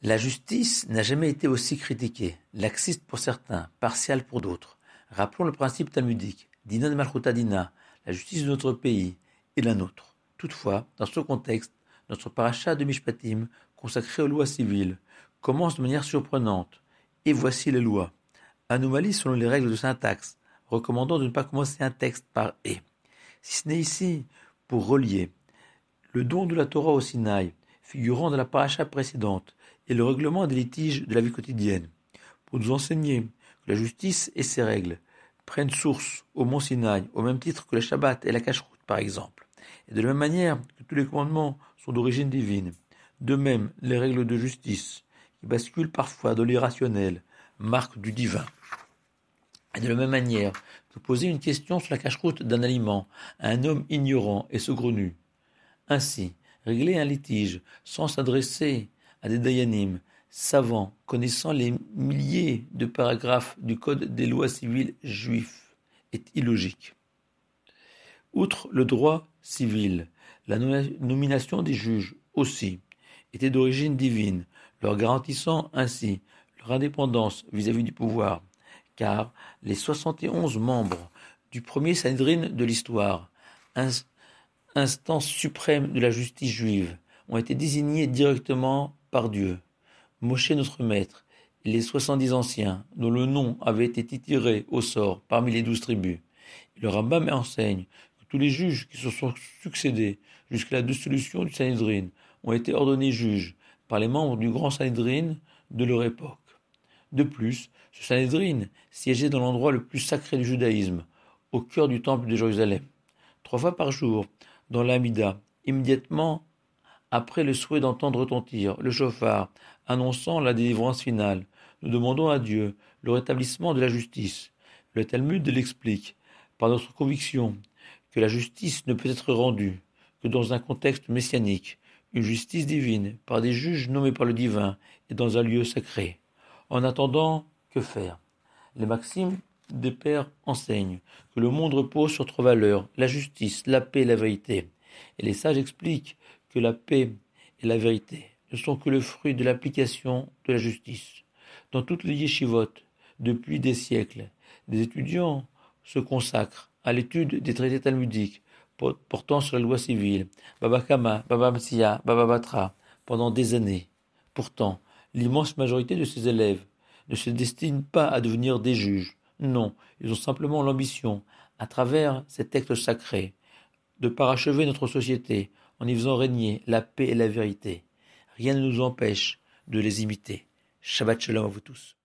La justice n'a jamais été aussi critiquée, laxiste pour certains, partiale pour d'autres. Rappelons le principe talmudique, Dinan Malchuta Dina, la justice de notre pays est la nôtre. Toutefois, dans ce contexte, notre paracha de Mishpatim, consacré aux lois civiles, commence de manière surprenante. Et voici les lois. Anomalie selon les règles de syntaxe, recommandant de ne pas commencer un texte par « et ». Si ce n'est ici pour relier le don de la Torah au Sinaï, figurant dans la paracha précédente, et le règlement des litiges de la vie quotidienne, pour nous enseigner que la justice et ses règles prennent source au mont Sinaï, au même titre que le Shabbat et la Kashrut, par exemple, et de la même manière que tous les commandements sont d'origine divine. De même, les règles de justice, qui basculent parfois dans l'irrationnel, marquent du divin. Et de la même manière que poser une question sur la Kashrut d'un aliment à un homme ignorant et saugrenu. Ainsi, régler un litige sans s'adresser à des dayanim, savants, connaissant les milliers de paragraphes du code des lois civiles juifs, est illogique. Outre le droit civil, la nomination des juges aussi était d'origine divine, leur garantissant ainsi leur indépendance vis-à-vis du pouvoir, car les 71 membres du premier Sanhedrin de l'histoire, instance suprême de la justice juive, ont été désignés directement par Dieu. Moshe notre maître et les 70 anciens, dont le nom avait été tiré au sort parmi les 12 tribus. Et le Rambam enseigne que tous les juges qui se sont succédés jusqu'à la dissolution du Sanhedrin ont été ordonnés juges par les membres du grand Sanhedrin de leur époque. De plus, ce Sanhedrin siégeait dans l'endroit le plus sacré du judaïsme, au cœur du temple de Jérusalem. 3 fois par jour, dans l'Amida, immédiatement après le souhait d'entendre retentir le chauffard annonçant la délivrance finale, nous demandons à Dieu le rétablissement de la justice. Le Talmud l'explique par notre conviction que la justice ne peut être rendue que dans un contexte messianique, une justice divine par des juges nommés par le divin et dans un lieu sacré. En attendant, que faire? Les maximes des pères enseignent que le monde repose sur 3 valeurs, la justice, la paix et la vérité. Et les sages expliquent que la paix et la vérité ne sont que le fruit de l'application de la justice. Dans toutes les yeshivot, depuis des siècles, des étudiants se consacrent à l'étude des traités talmudiques portant sur la loi civile, Baba Kama, Baba Metzia, Baba Batra, pendant des années. Pourtant, l'immense majorité de ces élèves ne se destinent pas à devenir des juges. Non, ils ont simplement l'ambition, à travers ces textes sacrés, de parachever notre société en y faisant régner la paix et la vérité. Rien ne nous empêche de les imiter. Shabbat shalom à vous tous.